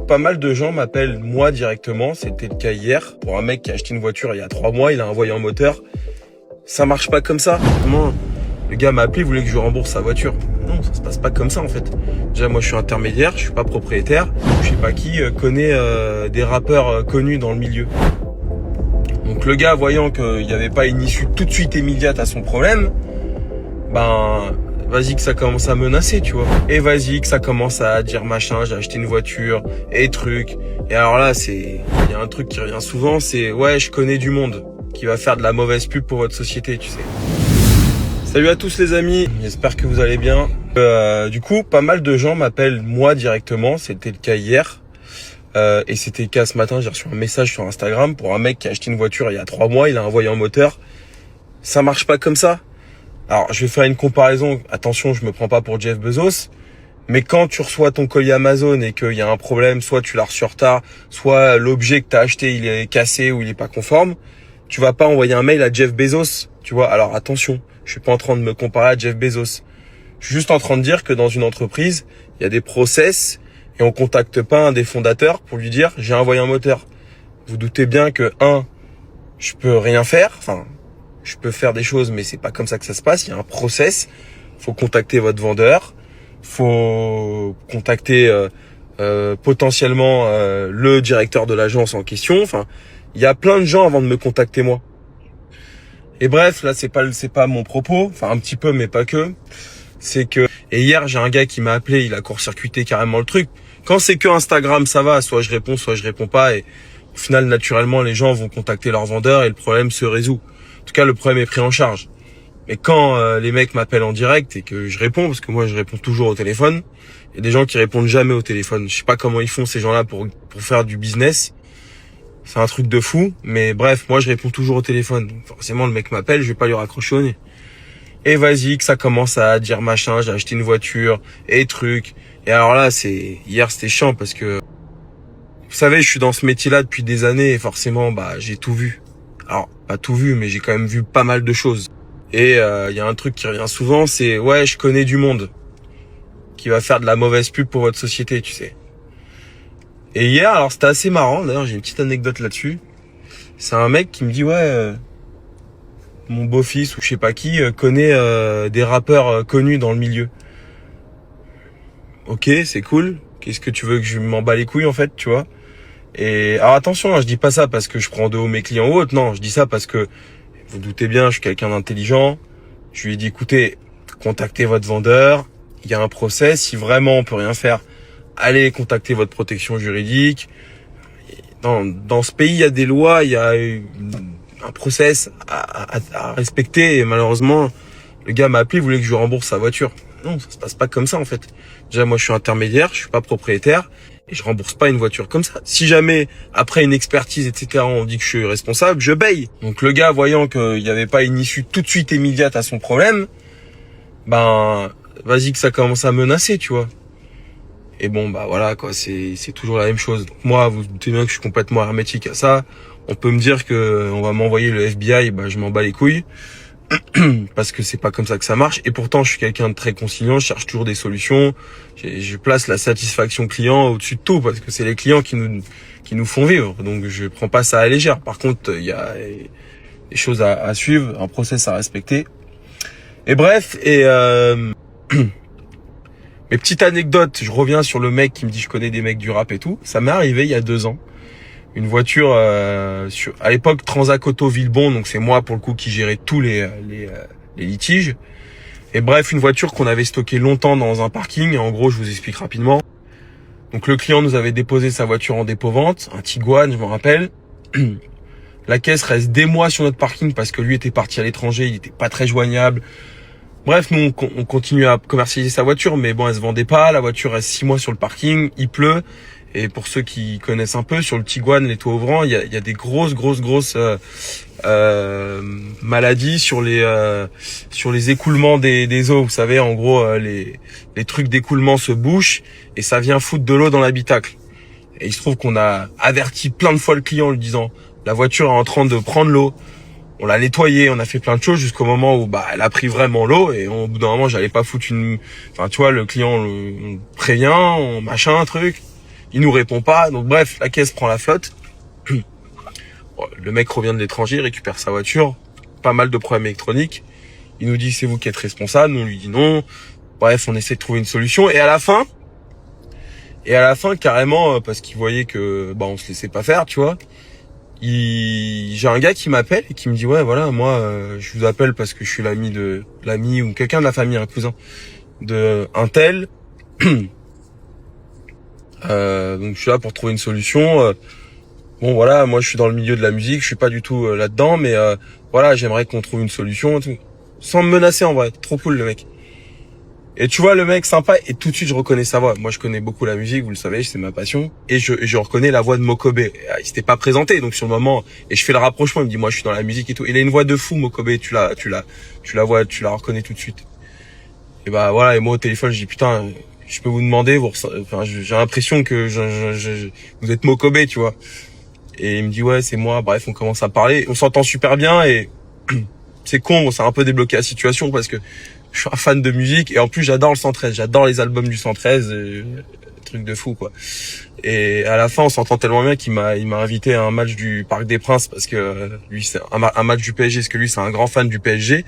Pas mal de gens m'appellent moi directement, c'était le cas hier, pour un mec qui a acheté une voiture il y a 3 mois, il a un voyant moteur. Ça marche pas comme ça. Comment le gars m'a appelé, il voulait que je lui rembourse sa voiture. Non, ça se passe pas comme ça en fait. Déjà moi je suis intermédiaire, je suis pas propriétaire, je sais pas qui connaît des rappeurs connus dans le milieu. Donc le gars voyant qu'il n'y avait pas une issue tout de suite immédiate à son problème, vas-y que ça commence à menacer, tu vois. Et vas-y que ça commence à dire machin, j'ai acheté une voiture, et truc. Et alors là, il y a un truc qui revient souvent, c'est ouais, je connais du monde qui va faire de la mauvaise pub pour votre société, tu sais. Salut à tous les amis, j'espère que vous allez bien. Du coup, pas mal de gens m'appellent moi directement, c'était le cas hier. Et c'était le cas ce matin, j'ai reçu un message sur Instagram pour un mec qui a acheté une voiture il y a 3 mois, il a un voyant moteur. Ça marche pas comme ça. Alors, je vais faire une comparaison. Attention, je me prends pas pour Jeff Bezos. Mais quand tu reçois ton colis Amazon et qu'il y a un problème, soit tu l'as reçu en retard, soit l'objet que tu as acheté, il est cassé ou il est pas conforme, tu vas pas envoyer un mail à Jeff Bezos, tu vois. Alors, attention, je suis pas en train de me comparer à Jeff Bezos. Je suis juste en train de dire que dans une entreprise, il y a des process et on contacte pas un des fondateurs pour lui dire j'ai un voyant moteur. Vous doutez bien que je peux rien faire, je peux faire des choses, mais c'est pas comme ça que ça se passe. Il y a un process. Faut contacter votre vendeur. Faut contacter potentiellement le directeur de l'agence en question. Enfin, il y a plein de gens avant de me contacter moi. Et bref, là c'est pas mon propos. Enfin, un petit peu, mais pas que. Et hier j'ai un gars qui m'a appelé. Il a court-circuité carrément le truc. Quand c'est que Instagram, ça va. Soit je réponds pas. Et au final, naturellement, les gens vont contacter leur vendeur et le problème se résout. En tout cas, le problème est pris en charge. Mais quand les mecs m'appellent en direct et que je réponds, parce que moi je réponds toujours au téléphone, il y a des gens qui répondent jamais au téléphone. Je sais pas comment ils font ces gens-là pour faire du business. C'est un truc de fou. Mais bref, moi je réponds toujours au téléphone. Donc forcément, le mec m'appelle, je vais pas lui raccrocher au nez. Et vas-y que ça commence à dire machin, j'ai acheté une voiture, et truc. Et alors là, hier c'était chiant parce que, vous savez, je suis dans ce métier-là depuis des années et forcément, j'ai tout vu. Alors, pas tout vu, mais j'ai quand même vu pas mal de choses. Et il y a un truc qui revient souvent, c'est ouais, je connais du monde qui va faire de la mauvaise pub pour votre société, tu sais. Et hier, alors c'était assez marrant, d'ailleurs j'ai une petite anecdote là-dessus. C'est un mec qui me dit ouais, mon beau-fils ou je sais pas qui connaît des rappeurs connus dans le milieu. Ok, c'est cool. Qu'est-ce que tu veux que je m'en bats les couilles en fait, tu vois? Et alors attention, je dis pas ça parce que je prends de haut mes clients ou autre. Non, je dis ça parce que vous doutez bien, je suis quelqu'un d'intelligent. Je lui ai dit écoutez, contactez votre vendeur. Il y a un process. Si vraiment on peut rien faire, allez contacter votre protection juridique. Dans ce pays, il y a des lois, il y a un process à respecter. Et malheureusement, le gars m'a appelé, il voulait que je lui rembourse sa voiture. Non, ça se passe pas comme ça en fait. Déjà, moi, je suis intermédiaire, je suis pas propriétaire. Et je rembourse pas une voiture comme ça. Si jamais, après une expertise, etc., on dit que je suis responsable, je paye. Donc le gars, voyant qu'il n'y avait pas une issue tout de suite immédiate à son problème, vas-y que ça commence à menacer, tu vois. Et bon, voilà, quoi, c'est toujours la même chose. Donc moi, vous vous doutez bien que je suis complètement hermétique à ça. On peut me dire que on va m'envoyer le FBI, je m'en bats les couilles. Parce que c'est pas comme ça que ça marche. Et pourtant, je suis quelqu'un de très conciliant, je cherche toujours des solutions. Je place la satisfaction client au-dessus de tout parce que c'est les clients qui nous font vivre. Donc, je prends pas ça à la légère. Par contre, il y a des choses à suivre, un process à respecter. Et bref, mes petites anecdotes, je reviens sur le mec qui me dit je connais des mecs du rap et tout. Ça m'est arrivé il y a 2 ans. Une voiture à l'époque Transac Auto Villebon, donc c'est moi pour le coup qui gérais tous les litiges. Et bref, une voiture qu'on avait stockée longtemps dans un parking. En gros, je vous explique rapidement. Donc le client nous avait déposé sa voiture en dépôt-vente, un Tiguan, je me rappelle. La caisse reste des mois sur notre parking parce que lui était parti à l'étranger, il était pas très joignable. Bref, nous on continue à commercialiser sa voiture, mais bon, elle se vendait pas. La voiture reste 6 mois sur le parking, il pleut. Et pour ceux qui connaissent un peu, sur le Tiguan, les toits ouvrants, il y a des grosses maladies sur les écoulements des eaux. Vous savez, en gros, les trucs d'écoulement se bouchent et ça vient foutre de l'eau dans l'habitacle. Et il se trouve qu'on a averti plein de fois le client en lui disant la voiture est en train de prendre l'eau. On l'a nettoyée, on a fait plein de choses jusqu'au moment où elle a pris vraiment l'eau et au bout d'un moment, j'allais pas foutre tu vois, le client on le prévient, machin, truc. Il nous répond pas. Donc bref, la caisse prend la flotte. Le mec revient de l'étranger, récupère sa voiture. Pas mal de problèmes électroniques. Il nous dit c'est vous qui êtes responsable. Nous on lui dit non. Bref, on essaie de trouver une solution. Et à la fin, carrément, parce qu'il voyait que on se laissait pas faire, tu vois. J'ai un gars qui m'appelle et qui me dit ouais voilà moi je vous appelle parce que je suis l'ami ou quelqu'un de la famille, un cousin de un tel. Donc je suis là pour trouver une solution. Bon voilà, moi je suis dans le milieu de la musique, je suis pas du tout là-dedans, mais voilà, j'aimerais qu'on trouve une solution, tout. Sans me menacer en vrai. Trop cool le mec. Et tu vois le mec sympa, et tout de suite je reconnais sa voix. Moi je connais beaucoup la musique, vous le savez, c'est ma passion, et je reconnais la voix de Mokobe. Il s'était pas présenté, donc sur le moment, et je fais le rapprochement, il me dit moi je suis dans la musique et tout. Il a une voix de fou Mokobe, tu la vois, tu la reconnais tout de suite. Et bah voilà, et moi au téléphone je dis putain, je peux vous demander, j'ai l'impression que vous êtes Mokobe, tu vois. Et il me dit ouais c'est moi. Bref, on commence à parler, on s'entend super bien, et c'est con, ça a un peu débloqué la situation parce que je suis un fan de musique et en plus j'adore le 113, j'adore les albums du 113, truc de fou quoi. Et à la fin on s'entend tellement bien qu'il m'a invité à un match du Parc des Princes parce que lui c'est un match du PSG, parce que lui c'est un grand fan du PSG.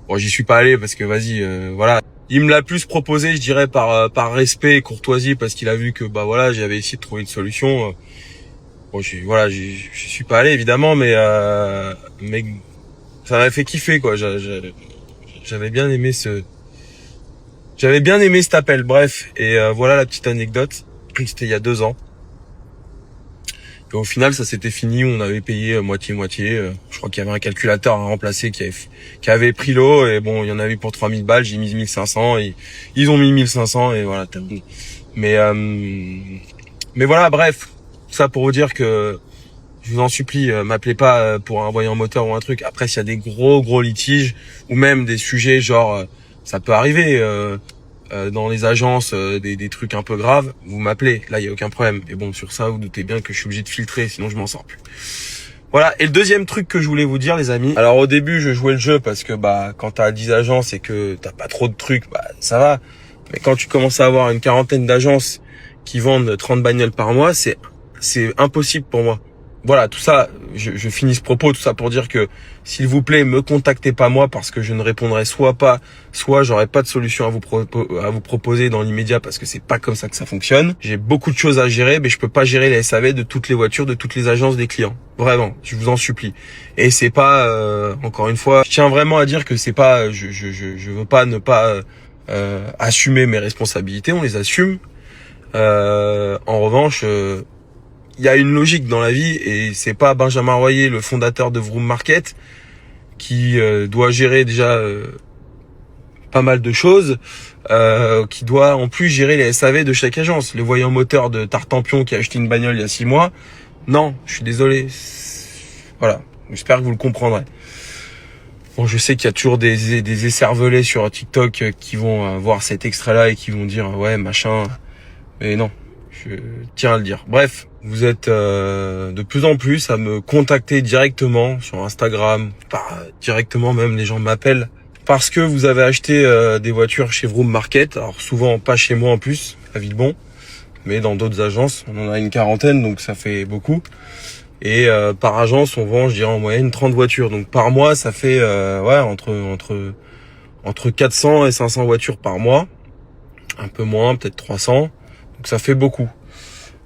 Bon j'y suis pas allé parce que voilà. Il me l'a plus proposé, je dirais par respect et courtoisie, parce qu'il a vu que voilà j'avais essayé de trouver une solution. Bon j'y suis pas allé évidemment, mais ça m'a fait kiffer quoi. J'avais bien aimé cet appel. Bref, et voilà la petite anecdote. C'était il y a 2 ans. Et au final, ça s'était fini. On avait payé moitié-moitié. Je crois qu'il y avait un calculateur à remplacer qui avait pris l'eau. Et bon, il y en avait pour 3000 balles. J'ai mis 1500. Et ils ont mis 1500. Et voilà. Mais voilà, bref. Ça pour vous dire que je vous en supplie, m'appelez pas pour un voyant moteur ou un truc. Après, s'il y a des gros litiges ou même des sujets genre, ça peut arriver dans les agences, des trucs un peu graves, vous m'appelez. Là, il y a aucun problème. Et bon, sur ça, vous doutez bien que je suis obligé de filtrer, sinon je m'en sors plus. Voilà. Et le deuxième truc que je voulais vous dire, les amis. Alors au début, je jouais le jeu parce que quand t'as 10 agences et que t'as pas trop de trucs, ça va. Mais quand tu commences à avoir une quarantaine d'agences qui vendent 30 bagnoles par mois, c'est impossible pour moi. Voilà, tout ça, je finis ce propos, tout ça pour dire que, s'il vous plaît, me contactez pas moi, parce que je ne répondrai soit pas, soit j'aurai pas de solution à vous proposer dans l'immédiat, parce que c'est pas comme ça que ça fonctionne. J'ai beaucoup de choses à gérer, mais je peux pas gérer les SAV de toutes les voitures, de toutes les agences des clients. Vraiment, je vous en supplie. Et c'est pas, encore une fois, je tiens vraiment à dire que c'est pas, je veux pas ne pas assumer mes responsabilités, on les assume. En revanche, il y a une logique dans la vie, et c'est pas Benjamin Royer, le fondateur de Vroom Market, qui doit gérer déjà pas mal de choses, qui doit en plus gérer les SAV de chaque agence. Le voyant moteur de Tartampion qui a acheté une bagnole il y a 6 mois, non, je suis désolé. Voilà, j'espère que vous le comprendrez. Bon, je sais qu'il y a toujours des écervelés sur TikTok qui vont voir cet extrait-là et qui vont dire ouais machin, mais non. Je tiens à le dire. Bref, vous êtes de plus en plus à me contacter directement sur Instagram, directement même, les gens m'appellent parce que vous avez acheté des voitures chez Vroom Market. Alors souvent pas chez moi en plus, à Villebon, mais dans d'autres agences. On en a une quarantaine, donc ça fait beaucoup. Et par agence, on vend, je dirais en moyenne 30 voitures. Donc par mois, ça fait entre 400 et 500 voitures par mois. Un peu moins, peut-être 300. Donc ça fait beaucoup.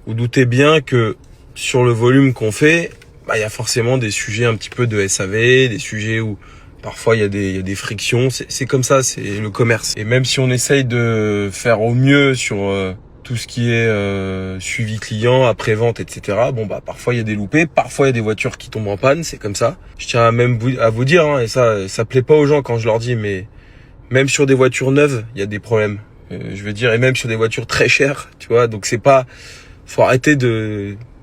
Vous doutez bien que sur le volume qu'on fait, il y a forcément des sujets un petit peu de SAV, des sujets où parfois il y a des frictions. C'est comme ça, c'est le commerce. Et même si on essaye de faire au mieux sur tout ce qui est suivi client, après-vente, etc. Parfois il y a des loupés, parfois il y a des voitures qui tombent en panne, c'est comme ça. Je tiens à vous dire, et ça plaît pas aux gens quand je leur dis, mais même sur des voitures neuves, il y a des problèmes. Je veux dire, et même sur des voitures très chères, tu vois. Donc c'est pas, faut arrêter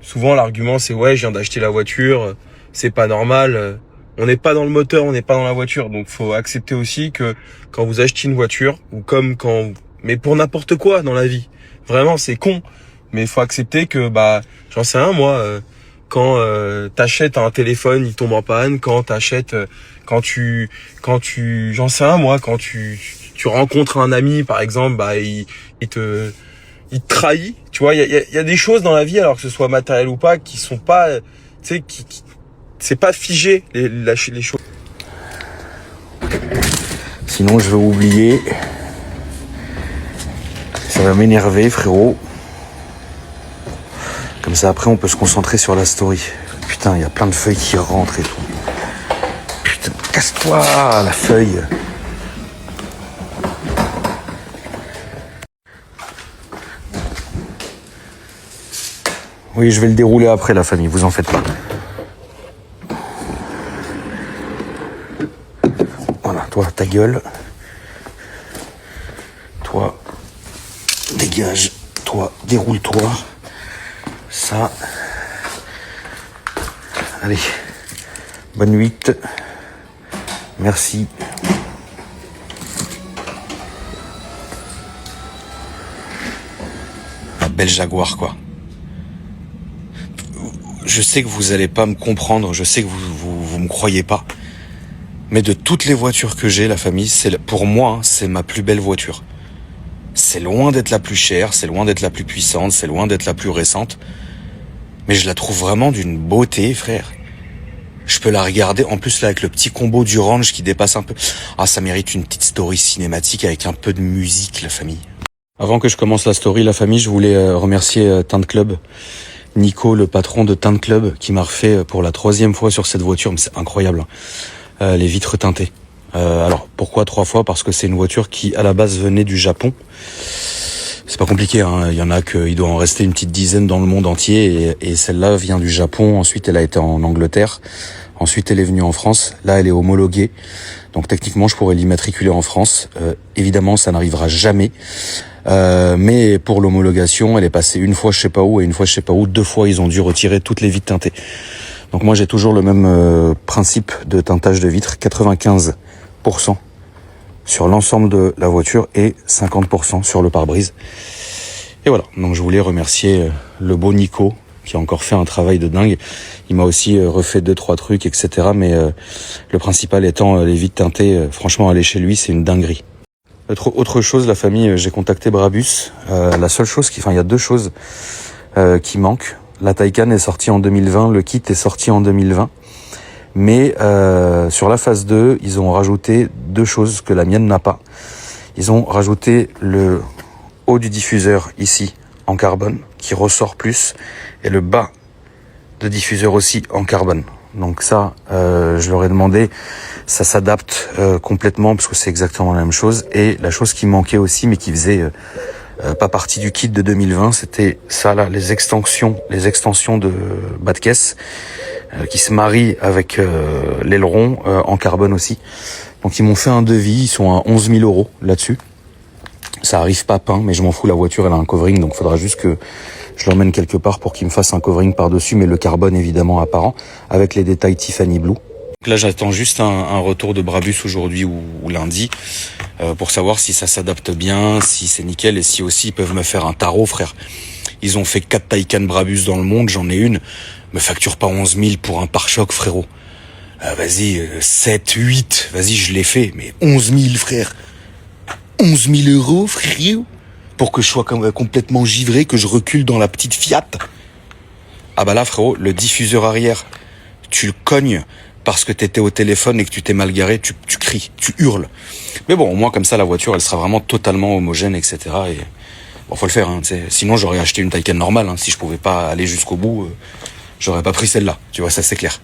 souvent l'argument c'est ouais, je viens d'acheter la voiture, c'est pas normal. On n'est pas dans le moteur, on n'est pas dans la voiture. Donc faut accepter aussi que quand vous achetez une voiture, ou mais pour n'importe quoi dans la vie, vraiment c'est con, mais il faut accepter que j'en sais rien moi, quand t'achètes un téléphone, il tombe en panne, quand j'en sais rien moi, quand tu rencontres un ami par exemple, il il te trahit. Tu vois, il y a des choses dans la vie, alors que ce soit matériel ou pas, qui sont pas, tu sais, c'est pas figé les choses. Sinon, je vais oublier. Ça va m'énerver, frérot. Comme ça, après, on peut se concentrer sur la story. Putain, il y a plein de feuilles qui rentrent et tout. Putain, casse-toi, la feuille. Oui, je vais le dérouler après, la famille, vous en faites pas. Voilà, toi, ta gueule. Toi, dégage. Toi, déroule-toi. Ça. Allez. Bonne nuit. Merci. La belle Jaguar, quoi. Je sais que vous allez pas me comprendre, je sais que vous me croyez pas. Mais de toutes les voitures que j'ai, la famille, pour moi, c'est ma plus belle voiture. C'est loin d'être la plus chère, c'est loin d'être la plus puissante, c'est loin d'être la plus récente. Mais je la trouve vraiment d'une beauté, frère. Je peux la regarder, en plus là avec le petit combo du range qui dépasse un peu. Ah, ça mérite une petite story cinématique avec un peu de musique, la famille. Avant que je commence la story, la famille, je voulais remercier Tint Club. Nico, le patron de Tint Club, qui m'a refait pour la 3e fois sur cette voiture, mais c'est incroyable, hein. Les vitres teintées. Alors pourquoi 3 fois? Parce que c'est une voiture qui à la base venait du Japon. C'est pas compliqué, hein. Il y en a il doit en rester une petite dizaine dans le monde entier, et celle-là vient du Japon. Ensuite elle a été en Angleterre, ensuite elle est venue en France. Là elle est homologuée, donc techniquement je pourrais l'immatriculer en France. Évidemment ça n'arrivera jamais. Mais pour l'homologation, elle est passée une fois je sais pas où et une fois je sais pas où. 2 fois ils ont dû retirer toutes les vitres teintées. Donc moi j'ai toujours le même principe de teintage de vitres, 95% sur l'ensemble de la voiture et 50% sur le pare-brise. Et voilà, donc je voulais remercier le beau Nico qui a encore fait un travail de dingue. Il m'a aussi refait 2-3 trucs, etc. Mais le principal étant les vitres teintées. Franchement, aller chez lui, c'est une dinguerie. Autre chose, la famille, j'ai contacté Brabus. La seule chose il y a 2 choses qui manquent. La Taycan est sortie en 2020, le kit est sorti en 2020. Mais sur la phase 2, ils ont rajouté 2 choses que la mienne n'a pas. Ils ont rajouté le haut du diffuseur ici en carbone qui ressort plus, et le bas de diffuseur aussi en carbone. Donc ça, je leur ai demandé, ça s'adapte complètement parce que c'est exactement la même chose. Et la chose qui manquait aussi, mais qui faisait pas partie du kit de 2020, c'était ça là, les extensions de bas de caisse qui se marient avec l'aileron en carbone aussi. Donc ils m'ont fait un devis, ils sont à 11 000 € là-dessus. Ça arrive pas peint, mais je m'en fous, la voiture elle a un covering, donc faudra juste que je l'emmène quelque part pour qu'il me fasse un covering par-dessus, mais le carbone évidemment apparent, avec les détails Tiffany Blue. Donc là j'attends juste un retour de Brabus aujourd'hui ou lundi, pour savoir si ça s'adapte bien, si c'est nickel, et si aussi ils peuvent me faire un tarot, frère. Ils ont fait 4 Taycan Brabus dans le monde, j'en ai une. Me facture pas 11 000 pour un pare-choc, frérot. Vas-y, 7, 8, vas-y, je l'ai fait, mais 11 000, frère. 11 000 €, frérot, pour que je sois complètement givré, que je recule dans la petite Fiat. Ah bah là, frérot, le diffuseur arrière, tu le cognes parce que t'étais au téléphone et que tu t'es mal garé, tu cries, tu hurles. Mais bon, au moins comme ça, la voiture, elle sera vraiment totalement homogène, etc. Et bon, faut le faire, hein, t'sais. Sinon j'aurais acheté une Taycan normale, hein. Si je pouvais pas aller jusqu'au bout, j'aurais pas pris celle-là. Tu vois, ça c'est clair.